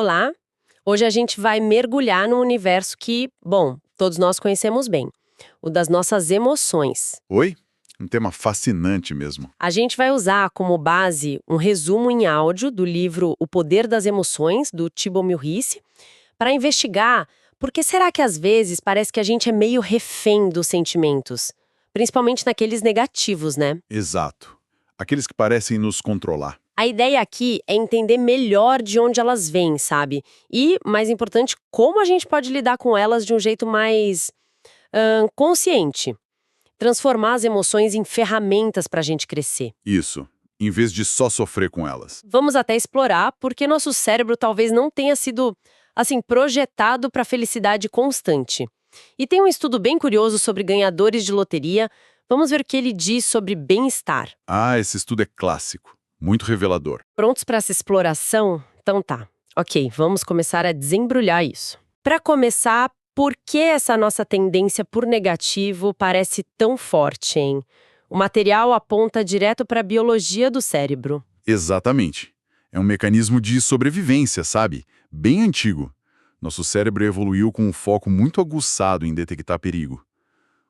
Olá! Hoje a gente vai mergulhar num universo que, bom, todos nós conhecemos bem, o das nossas emoções. Oi? Um tema fascinante mesmo. A gente vai usar como base um resumo em áudio do livro O Poder das Emoções, do Tibor Risse, para investigar por que será que às vezes parece que a gente é meio refém dos sentimentos, principalmente naqueles negativos, né? Exato. Aqueles que parecem nos controlar. A ideia aqui é entender melhor de onde elas vêm, sabe? E, mais importante, como a gente pode lidar com elas de um jeito mais consciente. Transformar as emoções em ferramentas para a gente crescer. Isso. Em vez de só sofrer com elas. Vamos até explorar porque nosso cérebro talvez não tenha sido, assim, projetado para felicidade constante. E tem um estudo bem curioso sobre ganhadores de loteria. Vamos ver o que ele diz sobre bem-estar. Ah, esse estudo é clássico. Muito revelador. Prontos para essa exploração? Então tá. Ok, vamos começar a desembrulhar isso. Para começar, por que essa nossa tendência por negativo parece tão forte, hein? O material aponta direto para a biologia do cérebro. Exatamente. É um mecanismo de sobrevivência, sabe? Bem antigo. Nosso cérebro evoluiu com um foco muito aguçado em detectar perigo.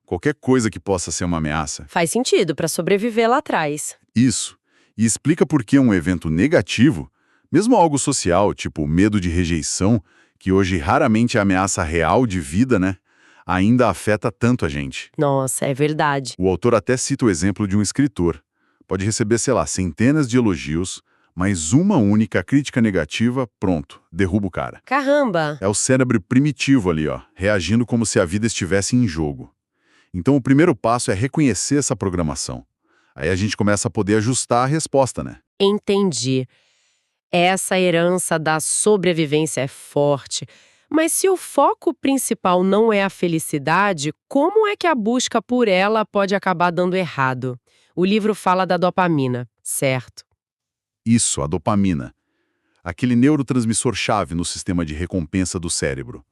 Qualquer coisa que possa ser uma ameaça. Faz sentido para sobreviver lá atrás. Isso. E explica por que um evento negativo, mesmo algo social, tipo medo de rejeição, que hoje raramente é ameaça real de vida, né? Ainda afeta tanto a gente. Nossa, é verdade. O autor até cita o exemplo de um escritor. Pode receber, sei lá, centenas de elogios, mas uma única crítica negativa, pronto, derruba o cara. Caramba! É o cérebro primitivo ali, ó, reagindo como se a vida estivesse em jogo. Então o primeiro passo é reconhecer essa programação. Aí a gente começa a poder ajustar a resposta, né? Entendi. Essa herança da sobrevivência é forte. Mas se o foco principal não é a felicidade, como é que a busca por ela pode acabar dando errado? O livro fala da dopamina, certo? Isso, a dopamina. Aquele neurotransmissor-chave no sistema de recompensa do cérebro.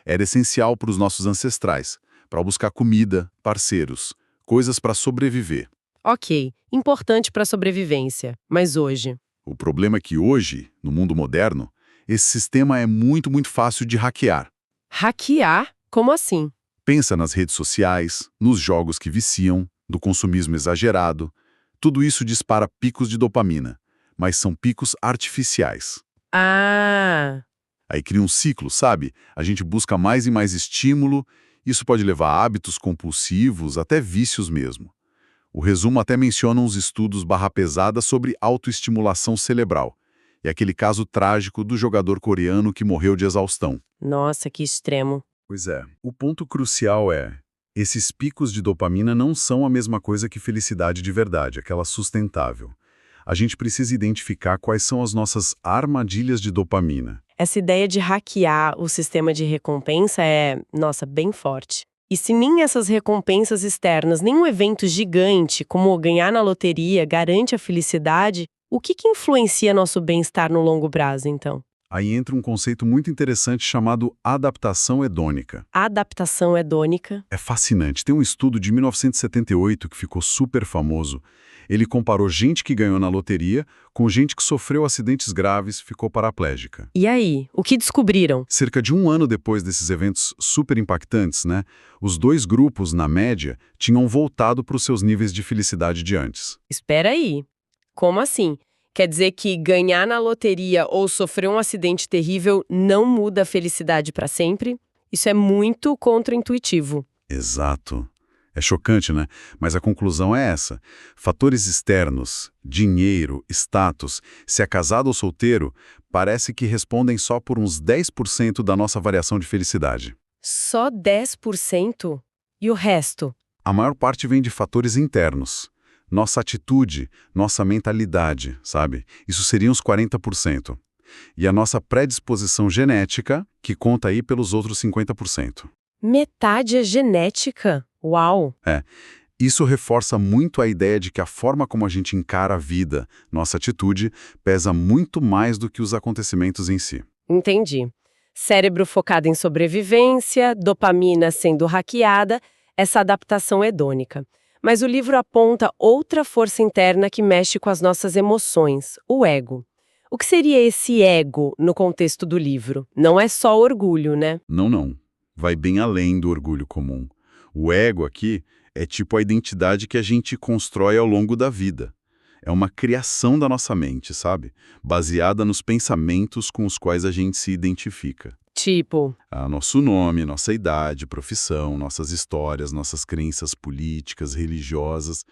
Era essencial para os nossos ancestrais, para buscar comida, parceiros, coisas para sobreviver. Ok, importante para a sobrevivência. Mas hoje? O problema é que hoje, no mundo moderno, esse sistema é muito fácil de hackear. Hackear? Como assim? Pensa nas redes sociais, nos jogos que viciam, no consumismo exagerado. Tudo isso dispara picos de dopamina, mas são picos artificiais. Ah, Aí cria um ciclo, sabe? A gente busca mais e mais estímulo, isso pode levar a hábitos compulsivos, até vícios mesmo. O resumo até menciona uns estudos barra pesada sobre autoestimulação cerebral. E aquele caso trágico do jogador coreano que morreu de exaustão. nossa, que extremo. Pois é. O ponto crucial é, esses picos de dopamina não são a mesma coisa que felicidade de verdade, aquela sustentável. A gente precisa identificar quais são as nossas armadilhas de dopamina. Essa ideia de hackear o sistema de recompensa é, nossa, bem forte. E se nem essas recompensas externas, nem um evento gigante como ganhar na loteria garante a felicidade, o que influencia nosso bem-estar no longo prazo, então? Aí entra um conceito muito interessante chamado adaptação hedônica. Adaptação hedônica. É fascinante. Tem um estudo de 1978 que ficou super famoso. Ele comparou gente que ganhou na loteria com gente que sofreu acidentes graves e ficou paraplégica. E aí, o que descobriram? Cerca de um ano depois desses eventos super impactantes, né? Os dois grupos, na média, tinham voltado para os seus níveis de felicidade de antes. Espera aí. Como assim? Quer dizer que ganhar na loteria ou sofrer um acidente terrível não muda a felicidade para sempre? Isso é muito contraintuitivo. Exato. É chocante, né? Mas a conclusão é essa. Fatores externos, dinheiro, status, se é casado ou solteiro, parece que respondem só por uns 10% da nossa variação de felicidade. Só 10%? E o resto? A maior parte vem de fatores internos. Nossa atitude, nossa mentalidade, sabe? Isso seriam os 40%. E a nossa predisposição genética, que conta aí pelos outros 50%. Metade é genética? Uau! Isso reforça muito a ideia de que a forma como a gente encara a vida, nossa atitude, pesa muito mais do que os acontecimentos em si. Entendi. Cérebro focado em sobrevivência, dopamina sendo hackeada, essa adaptação hedônica. Mas o livro aponta outra força interna que mexe com as nossas emoções, o ego. O que seria esse ego no contexto do livro? Não é só orgulho, né? Não, não. Vai bem além do orgulho comum. O ego aqui é tipo a identidade que a gente constrói ao longo da vida. É uma criação da nossa mente, sabe? Baseada nos pensamentos com os quais a gente se identifica. Tipo, Nosso nome, nossa idade, profissão, nossas histórias, nossas crenças políticas, religiosas,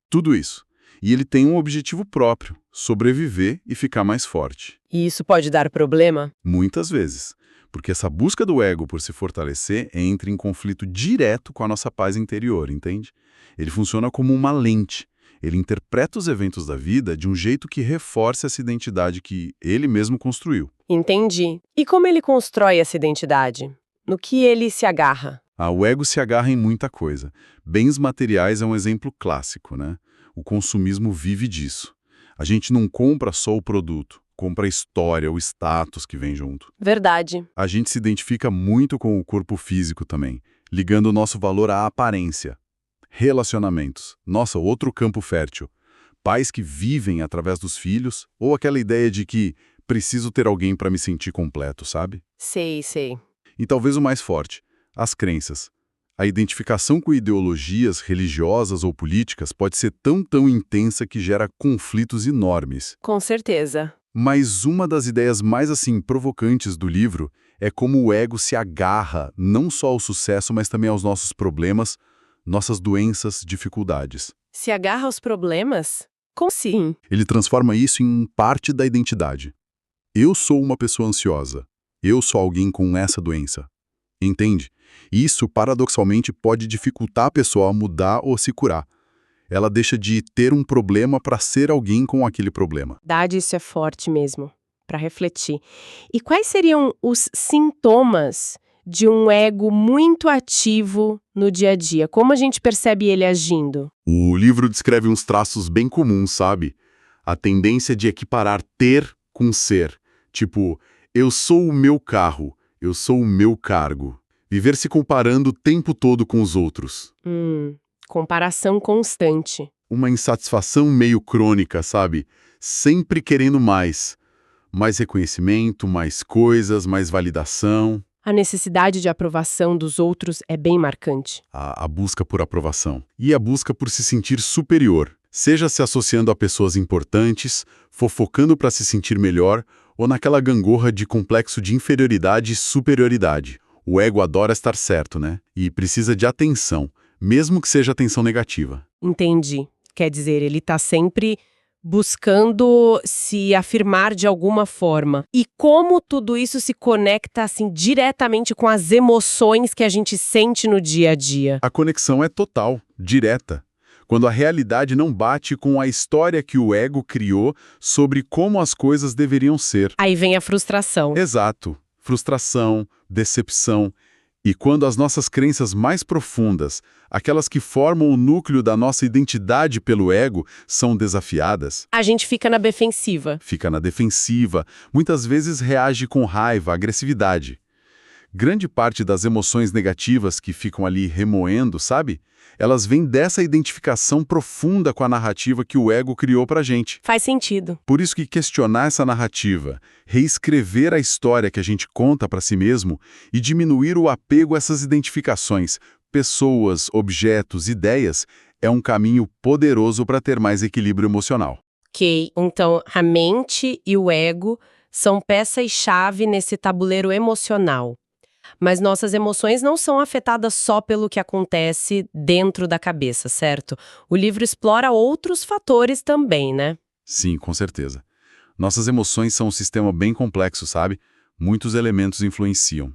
tudo isso. E ele tem um objetivo próprio: sobreviver e ficar mais forte. e isso pode dar problema? Muitas vezes. Porque essa busca do ego por se fortalecer entra em conflito direto com a nossa paz interior, entende? Ele funciona como uma lente. Ele interpreta os eventos da vida de um jeito que reforce essa identidade que ele mesmo construiu. Entendi. E como ele constrói essa identidade? No que ele se agarra? O ego se agarra em muita coisa. Bens materiais é um exemplo clássico, né? O consumismo vive disso. A gente não compra só o produto, compra a história, o status que vem junto. Verdade. A gente se identifica muito com o corpo físico também, ligando o nosso valor à aparência. Relacionamentos. Nossa, outro campo fértil. Pais que vivem através dos filhos, ou aquela ideia de que preciso ter alguém para me sentir completo, sabe? Sei, sei. E talvez o mais forte, as crenças. A identificação com ideologias religiosas ou políticas pode ser tão intensa que gera conflitos enormes. Com certeza. Mas uma das ideias mais provocantes do livro é como o ego se agarra não só ao sucesso, mas também aos nossos problemas, nossas doenças, dificuldades. Se agarra aos problemas? Como sim? Ele transforma isso em parte da identidade. Eu sou uma pessoa ansiosa. Eu sou alguém com essa doença. Entende? Isso, paradoxalmente, pode dificultar a pessoa a mudar ou se curar. Ela deixa de ter um problema para ser alguém com aquele problema. Verdade, isso é forte mesmo, para refletir. E quais seriam os sintomas de um ego muito ativo no dia a dia? Como a gente percebe ele agindo? O livro descreve uns traços bem comuns, sabe? A tendência de equiparar ter com ser. Tipo, eu sou o meu carro, eu sou o meu cargo. Viver se comparando o tempo todo com os outros. Comparação constante. Uma insatisfação meio crônica, sabe? Sempre querendo mais. Mais reconhecimento, mais coisas, mais validação. A necessidade de aprovação dos outros é bem marcante. A busca por aprovação. E a busca por se sentir superior. Seja se associando a pessoas importantes, fofocando para se sentir melhor, ou naquela gangorra de complexo de inferioridade e superioridade. O ego adora estar certo, né? E precisa de atenção, mesmo que seja atenção negativa. Entendi. Quer dizer, ele está sempre buscando se afirmar de alguma forma. E como tudo isso se conecta assim diretamente com as emoções que a gente sente no dia a dia? A conexão é total, direta. Quando a realidade não bate com a história que o ego criou sobre como as coisas deveriam ser. Aí vem a frustração. Exato. Frustração, decepção. E quando as nossas crenças mais profundas, aquelas que formam o núcleo da nossa identidade pelo ego, são desafiadas, A gente fica na defensiva. fica na defensiva, muitas vezes reage com raiva, agressividade. Grande parte das emoções negativas que ficam ali remoendo, sabe? Elas vêm dessa identificação profunda com a narrativa que o ego criou pra gente. Faz sentido. Por isso que questionar essa narrativa, reescrever a história que a gente conta para si mesmo e diminuir o apego a essas identificações, pessoas, objetos, ideias, é um caminho poderoso para ter mais equilíbrio emocional. Ok, então a mente e o ego são peças-chave nesse tabuleiro emocional. Mas nossas emoções não são afetadas só pelo que acontece dentro da cabeça, certo? O livro explora outros fatores também, né? Sim, com certeza. Nossas emoções são um sistema bem complexo, sabe? Muitos elementos influenciam.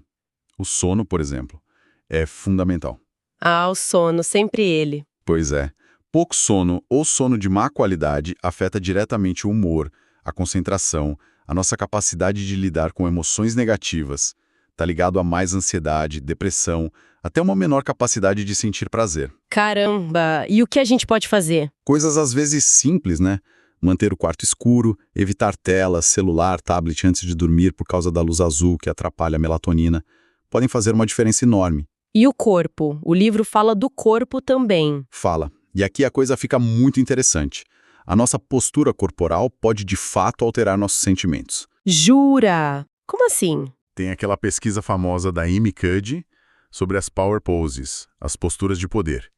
O sono, por exemplo, é fundamental. Ah, o sono, sempre ele. Pois é. Pouco sono ou sono de má qualidade afeta diretamente o humor, a concentração, a nossa capacidade de lidar com emoções negativas. Está ligado a mais ansiedade, depressão, até uma menor capacidade de sentir prazer. Caramba! E o que a gente pode fazer? Coisas às vezes simples, né? Manter o quarto escuro, evitar telas, celular, tablet antes de dormir por causa da luz azul que atrapalha a melatonina, podem fazer uma diferença enorme. E o corpo? O livro fala do corpo também. Fala. E aqui a coisa fica muito interessante. A nossa postura corporal pode de fato alterar nossos sentimentos. Jura? Como assim? Tem aquela pesquisa famosa da Amy Cuddy sobre as power poses, as posturas de poder.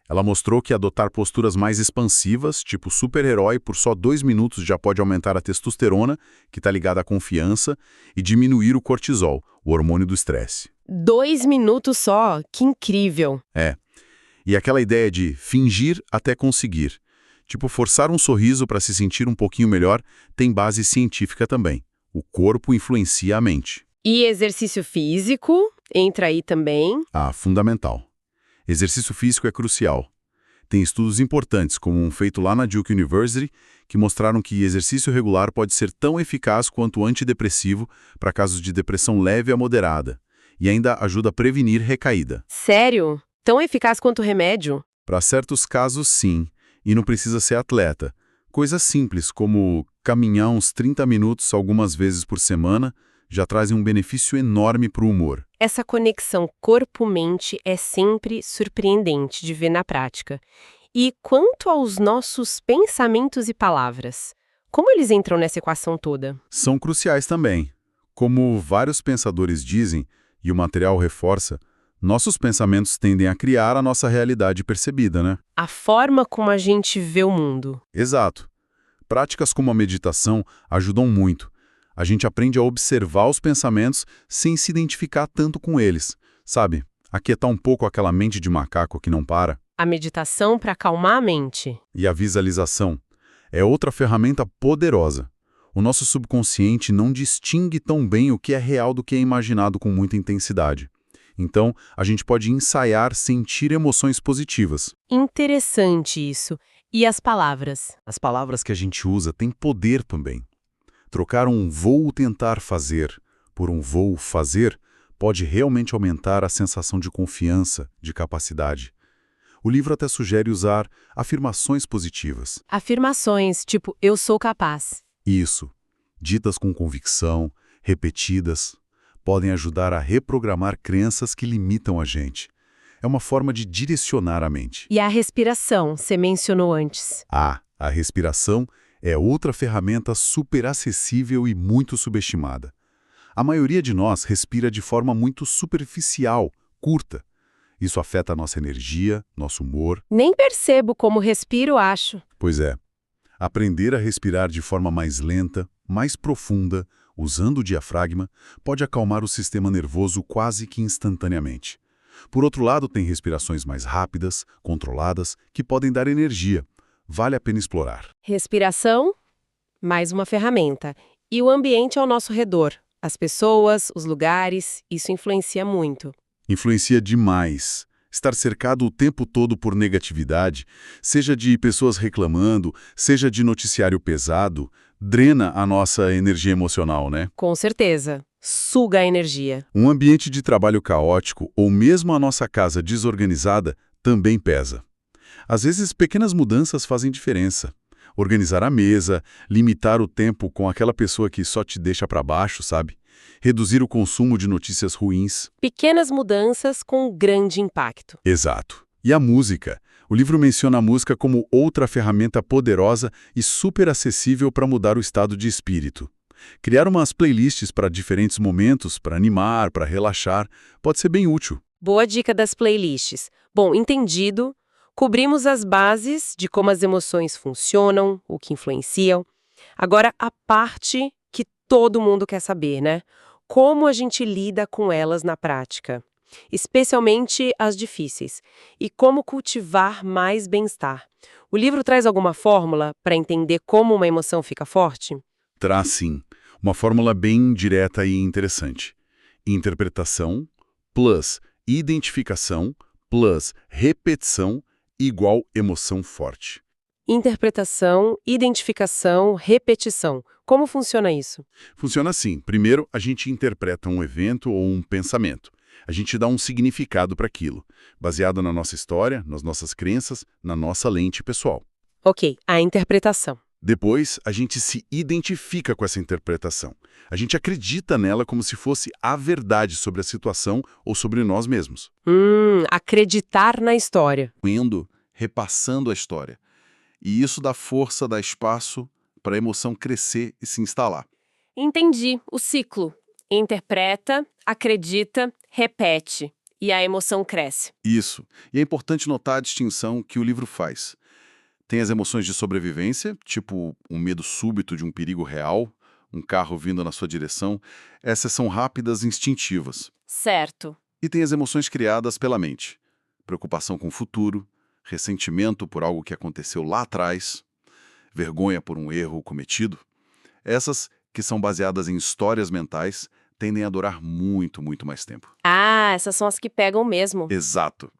Ela mostrou que adotar posturas mais expansivas, tipo super-herói, por só 2 minutos já pode aumentar a testosterona, que está ligada à confiança, e diminuir o cortisol, o hormônio do estresse. 2 minutos só? Que incrível! É. E aquela ideia de fingir até conseguir, tipo forçar um sorriso para se sentir um pouquinho melhor, tem base científica também. O corpo influencia a mente. E exercício físico entra aí também? Ah, fundamental. Exercício físico é crucial. Tem estudos importantes, como um feito lá na Duke University, que mostraram que exercício regular pode ser tão eficaz quanto antidepressivo para casos de depressão leve a moderada, e ainda ajuda a prevenir recaída. Sério? Tão eficaz quanto remédio? Para certos casos, sim, e não precisa ser atleta. Coisas simples, como caminhar uns 30 minutos algumas vezes por semana, já trazem um benefício enorme para o humor. Essa conexão corpo-mente é sempre surpreendente de ver na prática. E quanto aos nossos pensamentos e palavras? Como eles entram nessa equação toda? São cruciais também. Como vários pensadores dizem, e o material reforça, nossos pensamentos tendem a criar a nossa realidade percebida, né? A forma como a gente vê o mundo. Exato. Práticas como a meditação ajudam muito. A gente aprende a observar os pensamentos sem se identificar tanto com eles. Sabe? Aquietar um pouco aquela mente de macaco que não para. A meditação para acalmar a mente. E a visualização é outra ferramenta poderosa. O nosso subconsciente não distingue tão bem o que é real do que é imaginado com muita intensidade. Então, a gente pode ensaiar sentir emoções positivas. Interessante isso. E as palavras? As palavras que a gente usa têm poder também. Trocar um vou tentar fazer por um vou fazer pode realmente aumentar a sensação de confiança, de capacidade. O livro até sugere usar afirmações positivas. Afirmações, tipo, eu sou capaz. Isso, ditas com convicção, repetidas, podem ajudar a reprogramar crenças que limitam a gente. É uma forma de direcionar a mente. E a respiração, você mencionou antes. A respiração é outra ferramenta super acessível e muito subestimada. A maioria de nós respira de forma muito superficial, curta. Isso afeta a nossa energia, nosso humor. Nem percebo como respiro, acho. Pois é. Aprender a respirar de forma mais lenta, mais profunda, usando o diafragma, pode acalmar o sistema nervoso quase que instantaneamente. Por outro lado, tem respirações mais rápidas, controladas, que podem dar energia. Vale a pena explorar. Respiração, mais uma ferramenta. E o ambiente ao nosso redor. As pessoas, os lugares, isso influencia muito. Influencia demais. Estar cercado o tempo todo por negatividade, seja de pessoas reclamando, seja de noticiário pesado, drena a nossa energia emocional, né? Com certeza. Suga a energia. Um ambiente de trabalho caótico ou mesmo a nossa casa desorganizada também pesa. Às vezes, pequenas mudanças fazem diferença. Organizar a mesa, limitar o tempo com aquela pessoa que só te deixa para baixo, sabe? Reduzir o consumo de notícias ruins. Pequenas mudanças com grande impacto. Exato. E a música? O livro menciona a música como outra ferramenta poderosa e super acessível para mudar o estado de espírito. Criar umas playlists para diferentes momentos, para animar, para relaxar, pode ser bem útil. Boa dica das playlists. Bom, entendido. Cobrimos as bases de como as emoções funcionam, o que influenciam. Agora, a parte que todo mundo quer saber, né? Como a gente lida com elas na prática, especialmente as difíceis, e como cultivar mais bem-estar. O livro traz alguma fórmula para entender como uma emoção fica forte? Traz sim. Uma fórmula bem direta e interessante. Interpretação plus identificação plus repetição igual emoção forte. Interpretação, identificação, repetição. Como funciona isso? Funciona assim. Primeiro, a gente interpreta um evento ou um pensamento. A gente dá um significado para aquilo, baseado na nossa história, nas nossas crenças, na nossa lente pessoal. Ok, a interpretação. Depois, a gente se identifica com essa interpretação. A gente acredita nela como se fosse a verdade sobre a situação ou sobre nós mesmos. Acreditar na história. Indo, repassando a história. E isso dá força, dá espaço para a emoção crescer e se instalar. Entendi. O ciclo. Interpreta, acredita, repete. E a emoção cresce. Isso. E é importante notar a distinção que o livro faz. Tem as emoções de sobrevivência, tipo um medo súbito de um perigo real, um carro vindo na sua direção. Essas são rápidas e instintivas. Certo. E tem as emoções criadas pela mente. Preocupação com o futuro, ressentimento por algo que aconteceu lá atrás, vergonha por um erro cometido. Essas, que são baseadas em histórias mentais, tendem a durar muito, muito mais tempo. Ah, essas são as que pegam mesmo. Exato.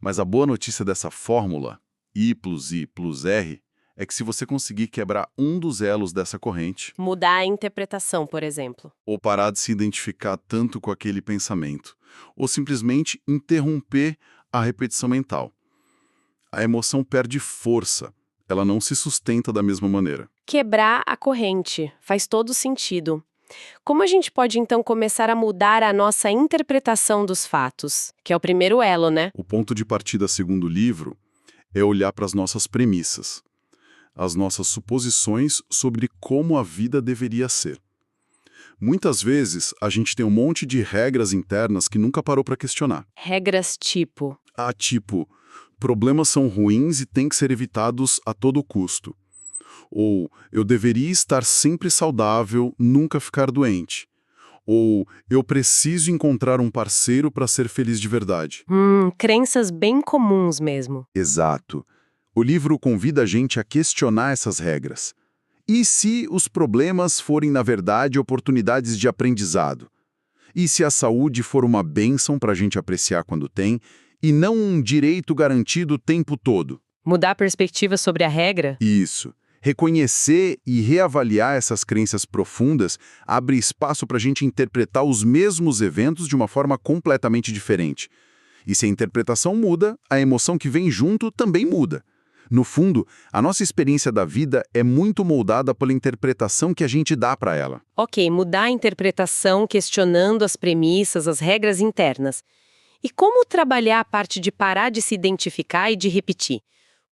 Mas a boa notícia dessa fórmula, I plus I plus R, é que se você conseguir quebrar um dos elos dessa corrente, Mudar a interpretação, por exemplo. ou parar de se identificar tanto com aquele pensamento, ou simplesmente interromper a repetição mental, a emoção perde força, ela não se sustenta da mesma maneira. Quebrar a corrente. Faz todo sentido. Como a gente pode, então, começar a mudar a nossa interpretação dos fatos? Que é o primeiro elo, né? O ponto de partida, segundo o livro, é olhar para as nossas premissas, as nossas suposições sobre como a vida deveria ser. Muitas vezes, a gente tem um monte de regras internas que nunca parou para questionar. Regras tipo. Tipo, problemas são ruins e têm que ser evitados a todo custo. Ou, eu deveria estar sempre saudável, nunca ficar doente. Ou, eu preciso encontrar um parceiro para ser feliz de verdade. Crenças bem comuns mesmo. Exato. O livro convida a gente a questionar essas regras. E se os problemas forem, na verdade, oportunidades de aprendizado? E se a saúde for uma bênção para a gente apreciar quando tem, e não um direito garantido o tempo todo? Mudar a perspectiva sobre a regra? Isso. Reconhecer e reavaliar essas crenças profundas abre espaço para a gente interpretar os mesmos eventos de uma forma completamente diferente. E se a interpretação muda, a emoção que vem junto também muda. No fundo, a nossa experiência da vida é muito moldada pela interpretação que a gente dá para ela. Ok, mudar a interpretação questionando as premissas, as regras internas. E como trabalhar a parte de parar de se identificar e de repetir?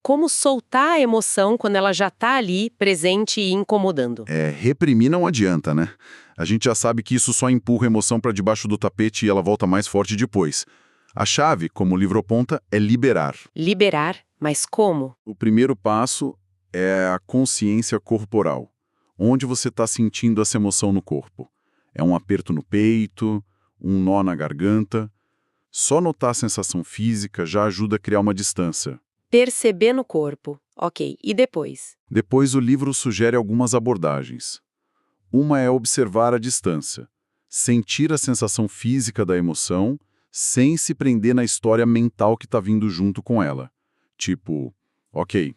Como soltar a emoção quando ela já está ali, presente e incomodando? Reprimir não adianta, né? A gente já sabe que isso só empurra a emoção para debaixo do tapete e ela volta mais forte depois. A chave, como o livro aponta, é liberar. Liberar? Mas como? O primeiro passo é a consciência corporal. Onde você está sentindo essa emoção no corpo? É um aperto no peito? Um nó na garganta? Só notar a sensação física já ajuda a criar uma distância. Perceber no corpo. Ok, e depois? Depois o livro sugere algumas abordagens. Uma é observar a distância, sentir a sensação física da emoção, sem se prender na história mental que está vindo junto com ela. Tipo, ok,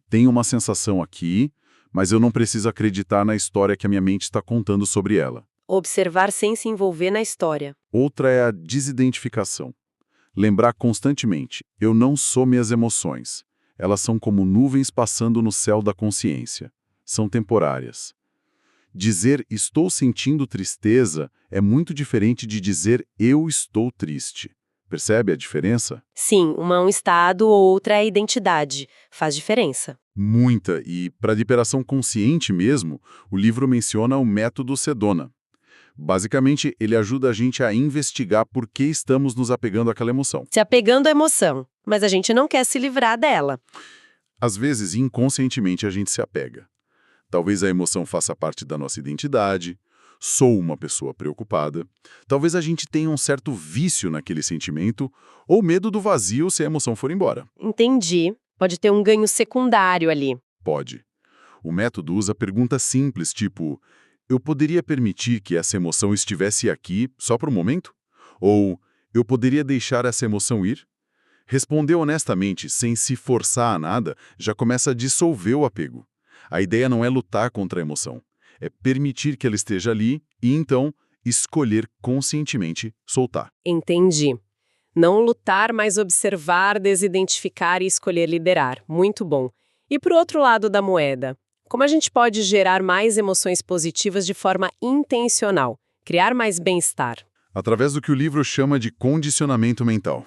tem uma sensação aqui, mas eu não preciso acreditar na história que a minha mente está contando sobre ela. Observar sem se envolver na história. Outra é a desidentificação. Lembrar constantemente, eu não sou minhas emoções. Elas são como nuvens passando no céu da consciência. São temporárias. Dizer estou sentindo tristeza é muito diferente de dizer eu estou triste. Percebe a diferença? Sim, uma é um estado, outra é a identidade. Faz diferença. Muita, e para a liberação consciente mesmo, o livro menciona o método Sedona. Basicamente, ele ajuda a gente a investigar por que estamos nos apegando àquela emoção. Se apegando à emoção, mas a gente não quer se livrar dela. Às vezes, inconscientemente, a gente se apega. Talvez a emoção faça parte da nossa identidade, sou uma pessoa preocupada. Talvez a gente tenha um certo vício naquele sentimento ou medo do vazio se a emoção for embora. Entendi. Pode ter um ganho secundário ali. Pode. O método usa perguntas simples, tipo: eu poderia permitir que essa emoção estivesse aqui só por um momento? Ou eu poderia deixar essa emoção ir? Responder honestamente, sem se forçar a nada, já começa a dissolver o apego. A ideia não é lutar contra a emoção, é permitir que ela esteja ali e, então, escolher conscientemente soltar. Entendi. Não lutar, mas observar, desidentificar e escolher liderar. Muito bom. E pro outro lado da moeda, como a gente pode gerar mais emoções positivas de forma intencional, criar mais bem-estar? Através do que o livro chama de condicionamento mental.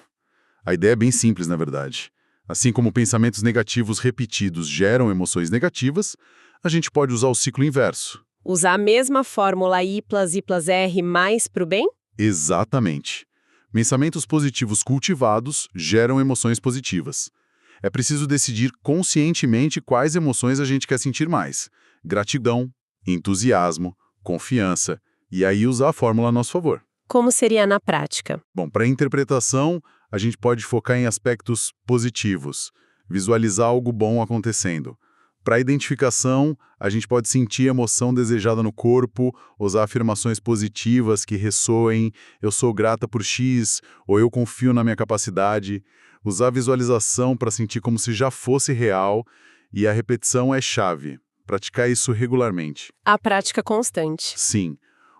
A ideia é bem simples, na verdade. Assim como pensamentos negativos repetidos geram emoções negativas, a gente pode usar o ciclo inverso. Usar a mesma fórmula I+I+R mais para o bem? Exatamente. Pensamentos positivos cultivados geram emoções positivas. É preciso decidir conscientemente quais emoções a gente quer sentir mais. Gratidão, entusiasmo, confiança. E aí usar a fórmula a nosso favor. Como seria na prática? Bom, para a interpretação, a gente pode focar em aspectos positivos, visualizar algo bom acontecendo. Para a identificação, a gente pode sentir a emoção desejada no corpo, usar afirmações positivas que ressoem, eu sou grata por X, ou eu confio na minha capacidade. Usar a visualização para sentir como se já fosse real, e a repetição é chave. Praticar isso regularmente. A prática constante. Sim.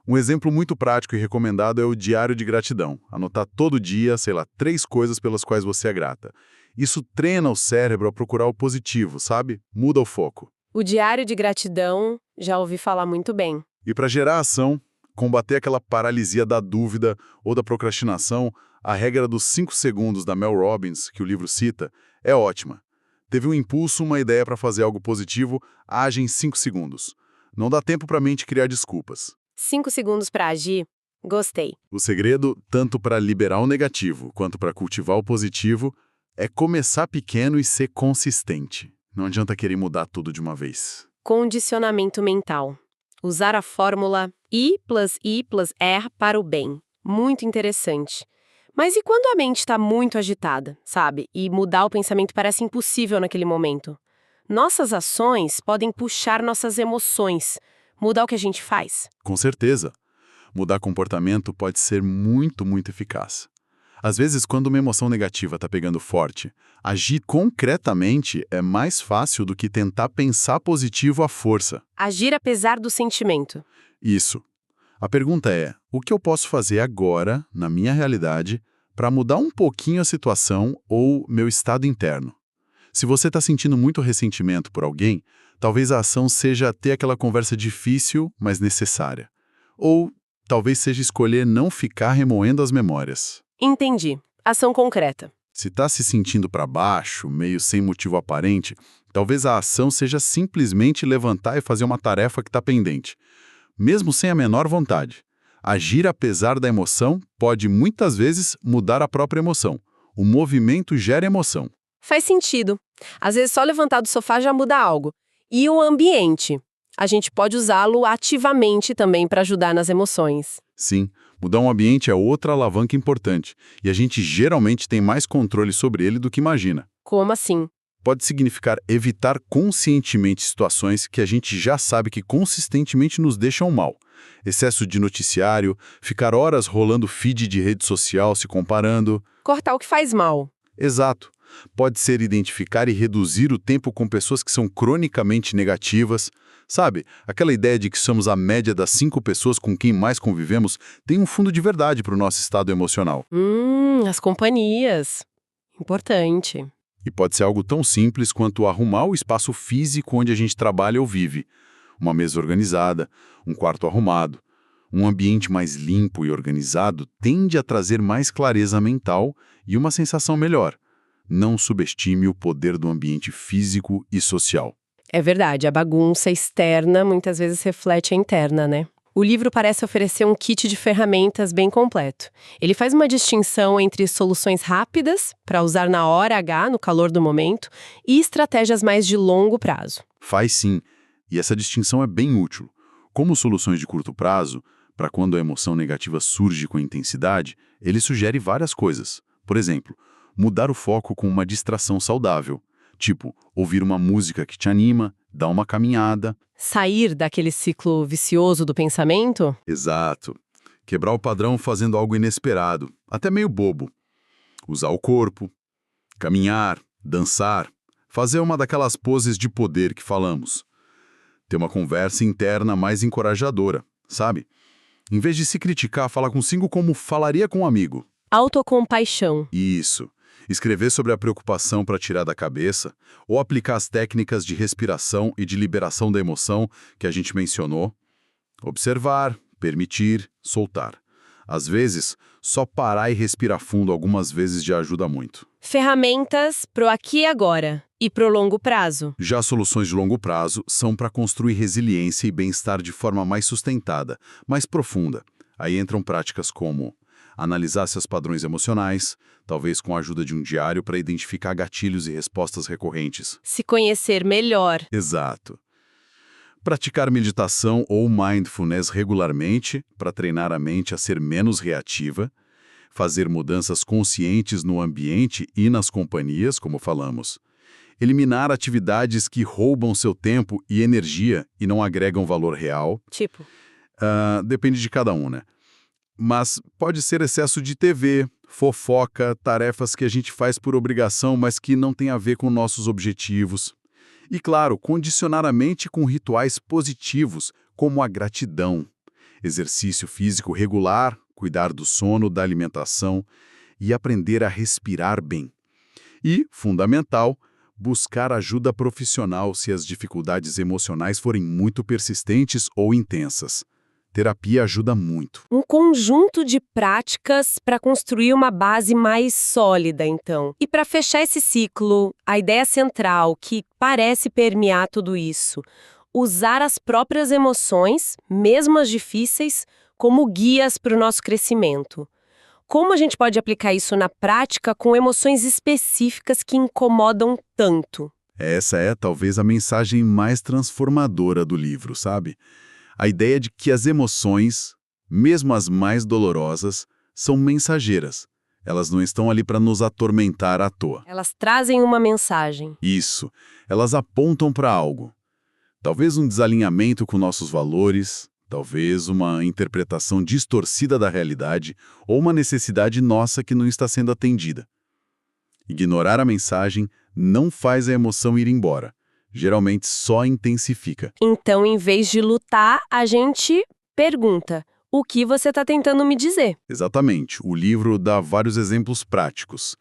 Um exemplo muito prático e recomendado é o diário de gratidão. Anotar todo dia, 3 coisas pelas quais você é grata. Isso treina o cérebro a procurar o positivo, sabe? Muda o foco. O diário de gratidão, já ouvi falar muito bem. E para gerar ação, combater aquela paralisia da dúvida ou da procrastinação, a regra dos 5 segundos da Mel Robbins, que o livro cita, é ótima. Teve um impulso, uma ideia para fazer algo positivo, age em 5 segundos. Não dá tempo para a mente criar desculpas. 5 segundos para agir? Gostei. O segredo, tanto para liberar o negativo quanto para cultivar o positivo, é começar pequeno e ser consistente. Não adianta querer mudar tudo de uma vez. Condicionamento mental. Usar a fórmula I+I+R para o bem. Muito interessante. Mas e quando a mente está muito agitada, sabe? E mudar o pensamento parece impossível naquele momento? Nossas ações podem puxar nossas emoções, mudar o que a gente faz. Com certeza. Mudar comportamento pode ser muito, muito eficaz. Às vezes, quando uma emoção negativa está pegando forte, agir concretamente é mais fácil do que tentar pensar positivo à força. Agir apesar do sentimento. Isso. A pergunta é, o que eu posso fazer agora, na minha realidade, para mudar um pouquinho a situação ou meu estado interno? Se você está sentindo muito ressentimento por alguém, talvez a ação seja ter aquela conversa difícil, mas necessária. Ou talvez seja escolher não ficar remoendo as memórias. Entendi. Ação concreta. Se está se sentindo para baixo, meio sem motivo aparente, talvez a ação seja simplesmente levantar e fazer uma tarefa que está pendente. Mesmo sem a menor vontade. Agir apesar da emoção pode muitas vezes mudar a própria emoção. O movimento gera emoção. Faz sentido. Às vezes só levantar do sofá já muda algo. E o ambiente? A gente pode usá-lo ativamente também para ajudar nas emoções. Sim, mudar um ambiente é outra alavanca importante, e a gente geralmente tem mais controle sobre ele do que imagina. Como assim? Pode significar evitar conscientemente situações que a gente já sabe que consistentemente nos deixam mal. Excesso de noticiário, ficar horas rolando feed de rede social se comparando. Cortar o que faz mal. Exato. Pode ser identificar e reduzir o tempo com pessoas que são cronicamente negativas. Sabe, aquela ideia de que somos a média das 5 pessoas com quem mais convivemos tem um fundo de verdade para o nosso estado emocional. As companhias. Importante. E pode ser algo tão simples quanto arrumar o espaço físico onde a gente trabalha ou vive. Uma mesa organizada, um quarto arrumado. Um ambiente mais limpo e organizado tende a trazer mais clareza mental e uma sensação melhor. Não subestime o poder do ambiente físico e social. É verdade, a bagunça externa muitas vezes reflete a interna, né? O livro parece oferecer um kit de ferramentas bem completo. Ele faz uma distinção entre soluções rápidas, para usar na hora H, no calor do momento, e estratégias mais de longo prazo. Faz sim, e essa distinção é bem útil. Como soluções de curto prazo, para quando a emoção negativa surge com intensidade, ele sugere várias coisas. Por exemplo, mudar o foco com uma distração saudável. Tipo, ouvir uma música que te anima, dar uma caminhada. Sair daquele ciclo vicioso do pensamento? Exato. Quebrar o padrão fazendo algo inesperado, até meio bobo. Usar o corpo, caminhar, dançar, fazer uma daquelas poses de poder que falamos. Ter uma conversa interna mais encorajadora, sabe? Em vez de se criticar, falar consigo como falaria com um amigo. Autocompaixão. Isso. Escrever sobre a preocupação para tirar da cabeça, ou aplicar as técnicas de respiração e de liberação da emoção que a gente mencionou. Observar, permitir, soltar. Às vezes, só parar e respirar fundo algumas vezes já ajuda muito. Ferramentas pro aqui e agora e pro longo prazo. Já soluções de longo prazo são para construir resiliência e bem-estar de forma mais sustentada, mais profunda. Aí entram práticas como analisar seus padrões emocionais, talvez com a ajuda de um diário para identificar gatilhos e respostas recorrentes. Se conhecer melhor. Exato. Praticar meditação ou mindfulness regularmente para treinar a mente a ser menos reativa. Fazer mudanças conscientes no ambiente e nas companhias, como falamos. Eliminar atividades que roubam seu tempo e energia e não agregam valor real. Tipo, Depende de cada um, né? Mas pode ser excesso de TV, fofoca, tarefas que a gente faz por obrigação, mas que não tem a ver com nossos objetivos. E, claro, condicionar a mente com rituais positivos, como a gratidão. Exercício físico regular, cuidar do sono, da alimentação e aprender a respirar bem. E, fundamental, buscar ajuda profissional se as dificuldades emocionais forem muito persistentes ou intensas. Terapia ajuda muito. um conjunto de práticas para construir uma base mais sólida, então. E para fechar esse ciclo, a ideia central que parece permear tudo isso, usar as próprias emoções, mesmo as difíceis, como guias para o nosso crescimento. Como a gente pode aplicar isso na prática com emoções específicas que incomodam tanto? Essa é talvez a mensagem mais transformadora do livro, sabe? A ideia de que as emoções, mesmo as mais dolorosas, são mensageiras. Elas não estão ali para nos atormentar à toa. Elas trazem uma mensagem. Isso, elas apontam para algo. Talvez um desalinhamento com nossos valores, talvez uma interpretação distorcida da realidade ou uma necessidade nossa que não está sendo atendida. Ignorar a mensagem não faz a emoção ir embora. Geralmente só intensifica. Então, em vez de lutar, a gente pergunta: o que você está tentando me dizer? Exatamente. O livro dá vários exemplos práticos.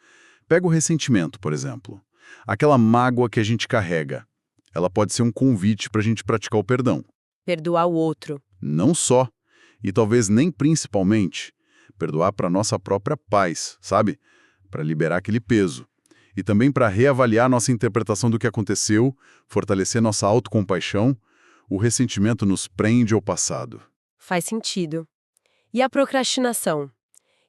Pega o ressentimento, por exemplo. Aquela mágoa que a gente carrega. Ela pode ser um convite para a gente praticar o perdão. Perdoar o outro. Não só, e talvez nem principalmente, perdoar para nossa própria paz, sabe? Para liberar aquele peso. E também para reavaliar nossa interpretação do que aconteceu, fortalecer nossa autocompaixão. O ressentimento nos prende ao passado. Faz sentido. E a procrastinação?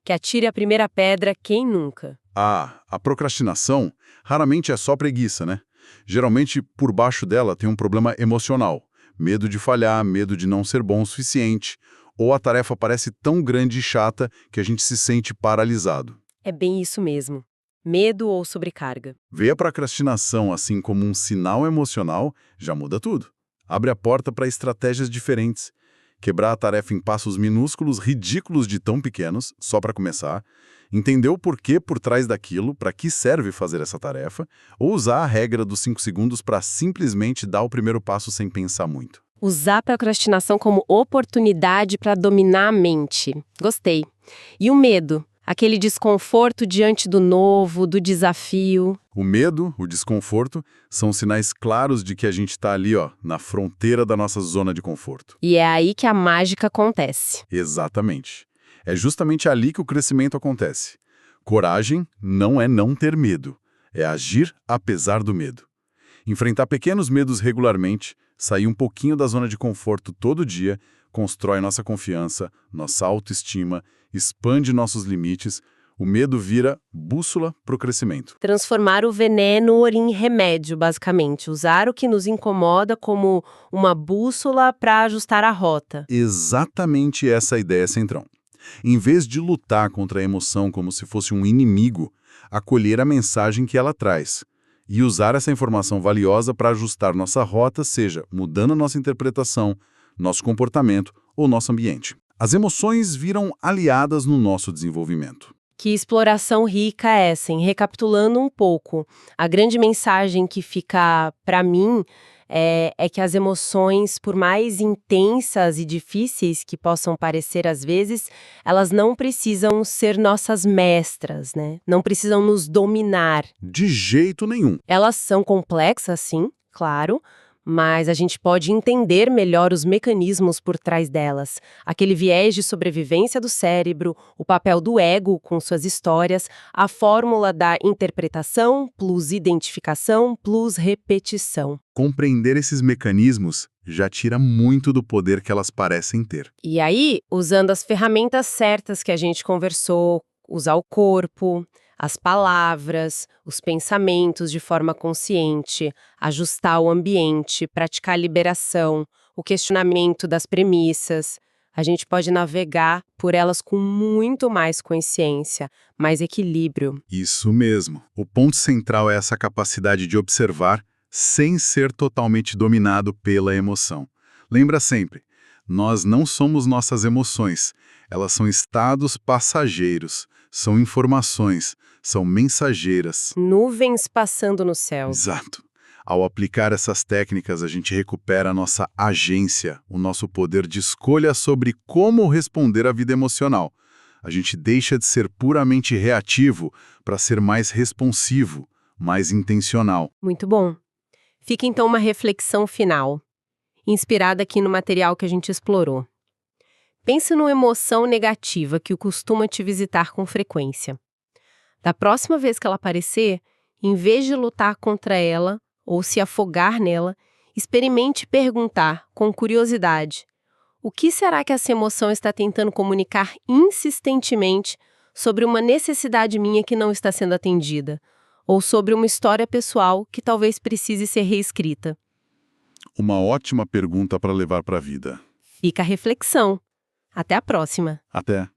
Que atire a primeira pedra quem nunca. A procrastinação raramente é só preguiça, né? Geralmente, por baixo dela tem um problema emocional. Medo de falhar, medo de não ser bom o suficiente. Ou a tarefa parece tão grande e chata que a gente se sente paralisado. É bem isso mesmo. Medo ou sobrecarga. Ver a procrastinação assim como um sinal emocional já muda tudo. Abre a porta para estratégias diferentes. Quebrar a tarefa em passos minúsculos, ridículos de tão pequenos, só para começar. Entender o porquê por trás daquilo, para que serve fazer essa tarefa. Ou usar a regra dos 5 segundos para simplesmente dar o primeiro passo sem pensar muito. Usar a procrastinação como oportunidade para dominar a mente. Gostei. E o medo? Aquele desconforto diante do novo, do desafio. O medo, o desconforto, são sinais claros de que a gente está ali, na fronteira da nossa zona de conforto. E é aí que a mágica acontece. Exatamente. É justamente ali que o crescimento acontece. Coragem não é não ter medo, é agir apesar do medo. Enfrentar pequenos medos regularmente, sair um pouquinho da zona de conforto todo dia, constrói nossa confiança, nossa autoestima, expande nossos limites. O medo vira bússola para o crescimento. Transformar o veneno em remédio, basicamente. Usar o que nos incomoda como uma bússola para ajustar a rota. Exatamente essa a ideia central. Em vez de lutar contra a emoção como se fosse um inimigo, acolher a mensagem que ela traz. E usar essa informação valiosa para ajustar nossa rota, seja mudando nossa interpretação, nosso comportamento ou nosso ambiente. As emoções viram aliadas no nosso desenvolvimento. Que exploração rica é essa, hein? Recapitulando um pouco, a grande mensagem que fica para mim é que as emoções, por mais intensas e difíceis que possam parecer às vezes, elas não precisam ser nossas mestras, né? Não precisam nos dominar. De jeito nenhum. Elas são complexas, sim, claro, mas a gente pode entender melhor os mecanismos por trás delas. Aquele viés de sobrevivência do cérebro, o papel do ego com suas histórias, a fórmula da interpretação plus identificação plus repetição. Compreender esses mecanismos já tira muito do poder que elas parecem ter. E aí, usando as ferramentas certas que a gente conversou, usar o corpo, as palavras, os pensamentos de forma consciente, ajustar o ambiente, praticar a liberação, o questionamento das premissas, a gente pode navegar por elas com muito mais consciência, mais equilíbrio. Isso mesmo. O ponto central é essa capacidade de observar sem ser totalmente dominado pela emoção. Lembra sempre, nós não somos nossas emoções. Elas são estados passageiros, são informações, são mensageiras. Nuvens passando no céu. Exato. Ao aplicar essas técnicas, a gente recupera a nossa agência, o nosso poder de escolha sobre como responder à vida emocional. A gente deixa de ser puramente reativo para ser mais responsivo, mais intencional. Muito bom. Fica então uma reflexão final, inspirada aqui no material que a gente explorou. Pense numa emoção negativa que costuma te visitar com frequência. Da próxima vez que ela aparecer, em vez de lutar contra ela ou se afogar nela, experimente perguntar, com curiosidade, o que será que essa emoção está tentando comunicar insistentemente sobre uma necessidade minha que não está sendo atendida, ou sobre uma história pessoal que talvez precise ser reescrita? Uma ótima pergunta para levar para a vida. Fica a reflexão. Até a próxima! Até!